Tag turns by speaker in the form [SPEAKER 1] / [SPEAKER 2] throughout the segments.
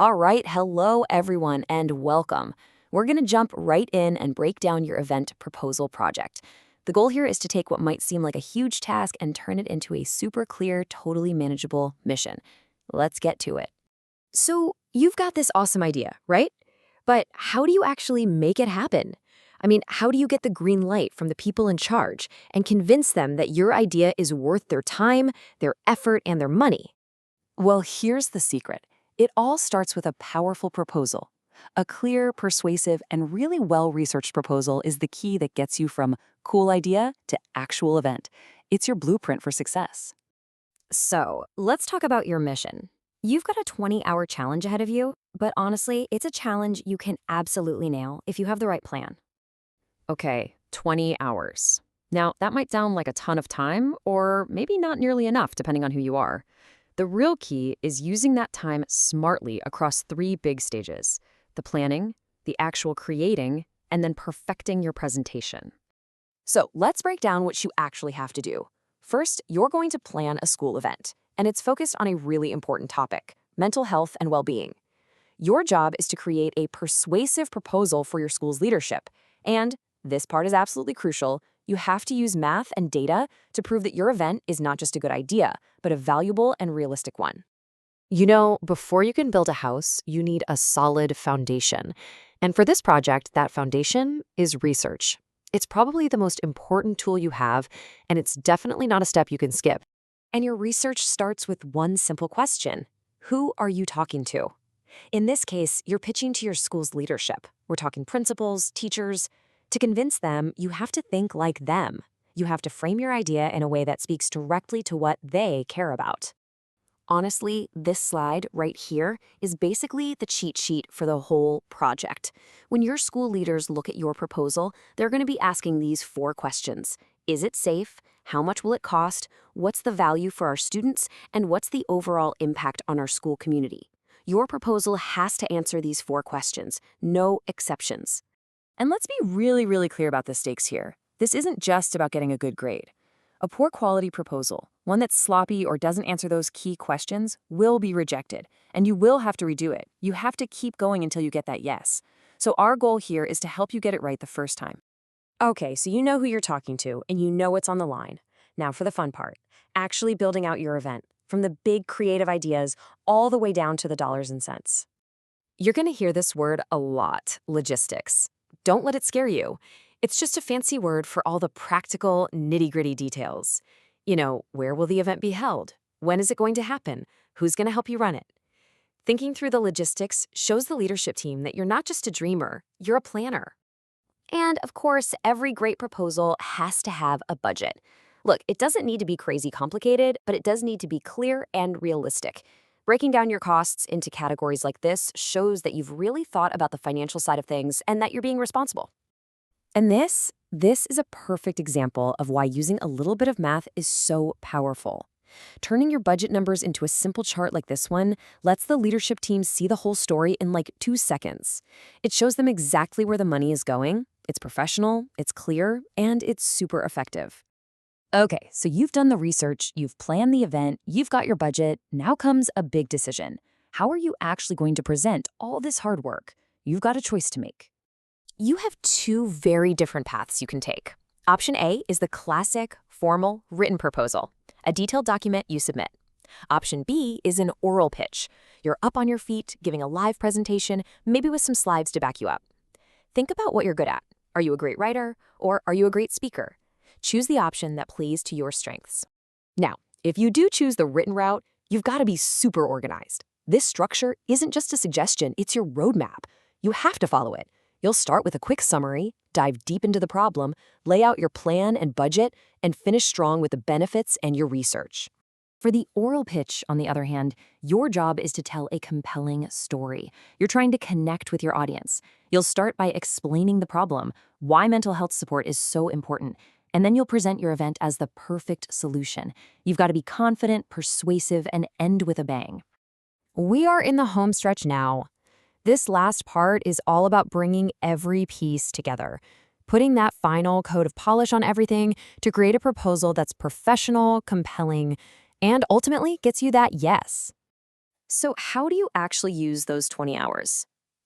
[SPEAKER 1] All right, hello everyone and welcome. We're going to jump right in and break down your event proposal project. The goal here is to take what might seem like a huge task and turn it into a super clear, totally manageable mission. Let's get to it.
[SPEAKER 2] So, you've got this awesome idea, right? But how do you actually make it happen? How do you get the green light from the people in charge and convince them that your idea is worth their time, their effort, and their money?
[SPEAKER 1] Well, here's the secret. It all starts with a powerful proposal. A clear, persuasive, and really well-researched proposal is the key that gets you from cool idea to actual event. It's your blueprint for success.
[SPEAKER 2] So, let's talk about your mission. You've got a 20-hour challenge ahead of you, but honestly, it's a challenge you can absolutely nail if you have the right plan.
[SPEAKER 1] Okay, 20 hours. Now, that might sound like a ton of time, or maybe not nearly enough, depending on who you are. The real key is using that time smartly across three big stages: the planning, the actual creating, and then perfecting your presentation. So let's break down what you actually have to do. First, you're going to plan a school event, and it's focused on a really important topic: mental health and well-being. Your job is to create a persuasive proposal for your school's leadership, and this part is absolutely crucial. You have to use math and data to prove that your event is not just a good idea, but a valuable and realistic one.
[SPEAKER 2] Before you can build a house, you need a solid foundation. And for this project, that foundation is research. It's probably the most important tool you have, and it's definitely not a step you can skip.
[SPEAKER 1] And your research starts with one simple question: who are you talking to? In this case, you're pitching to your school's leadership. We're talking principals, teachers. To convince them, you have to think like them. You have to frame your idea in a way that speaks directly to what they care about. Honestly, this slide right here is basically the cheat sheet for the whole project. When your school leaders look at your proposal, they're going to be asking these four questions. Is it safe? How much will it cost? What's the value for our students? And what's the overall impact on our school community? Your proposal has to answer these four questions, no exceptions. And let's be really clear about the stakes here. This isn't just about getting a good grade. A poor quality proposal, one that's sloppy or doesn't answer those key questions, will be rejected, and you will have to redo it. You have to keep going until you get that yes. So our goal here is to help you get it right the first time. Okay, so you know who you're talking to, and you know what's on the line. Now for the fun part: actually building out your event, from the big creative ideas all the way down to the dollars and cents. You're going to hear this word a lot: logistics. Don't let it scare you. It's just a fancy word for all the practical, nitty-gritty details. Where will the event be held? When is it going to happen? Who's going to help you run it? Thinking through the logistics shows the leadership team that you're not just a dreamer, you're a planner. And of course, every great proposal has to have a budget. Look, it doesn't need to be crazy complicated, but it does need to be clear and realistic. Breaking down your costs into categories like this shows that you've really thought about the financial side of things and that you're being responsible. And this is a perfect example of why using a little bit of math is so powerful. Turning your budget numbers into a simple chart like this one lets the leadership team see the whole story in like 2 seconds. It shows them exactly where the money is going. It's professional, it's clear, and it's super effective. Okay, so you've done the research, you've planned the event, you've got your budget. Now comes a big decision. How are you actually going to present all this hard work? You've got a choice to make. You have two very different paths you can take. Option A is the classic, formal, written proposal, a detailed document you submit. Option B is an oral pitch. You're up on your feet, giving a live presentation, maybe with some slides to back you up. Think about what you're good at. Are you a great writer, or are you a great speaker? Choose the option that plays to your strengths. Now, if you do choose the written route, you've got to be super organized. This structure isn't just a suggestion, it's your roadmap. You have to follow it. You'll start with a quick summary, dive deep into the problem, lay out your plan and budget, and finish strong with the benefits and your research. For the oral pitch, on the other hand, your job is to tell a compelling story. You're trying to connect with your audience. You'll start by explaining the problem, why mental health support is so important, and then you'll present your event as the perfect solution. You've got to be confident, persuasive, and end with a bang. We are in the home stretch now. This last part is all about bringing every piece together, putting that final coat of polish on everything to create a proposal that's professional, compelling, and ultimately gets you that yes. So, how do you actually use those 20 hours?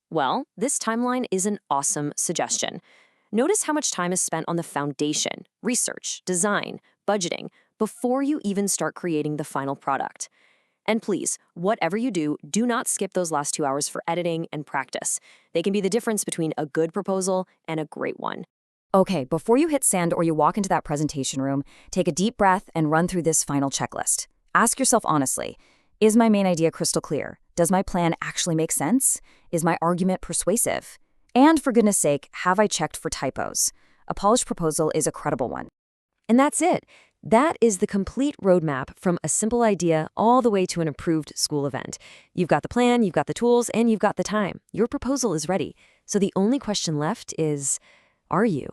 [SPEAKER 1] Well, this timeline is an awesome suggestion. Notice how much time is spent on the foundation, research, design, budgeting, before you even start creating the final product. And please, whatever you do, do not skip those last 2 hours for editing and practice. They can be the difference between a good proposal and a great one.
[SPEAKER 2] Okay, before you hit send or you walk into that presentation room, take a deep breath and run through this final checklist. Ask yourself honestly, is my main idea crystal clear? Does my plan actually make sense? Is my argument persuasive? And for goodness sake, have I checked for typos? A polished proposal is a credible one.
[SPEAKER 1] And that's it. That is the complete roadmap from a simple idea all the way to an approved school event. You've got the plan, you've got the tools, and you've got the time. Your proposal is ready. So the only question left is, are you?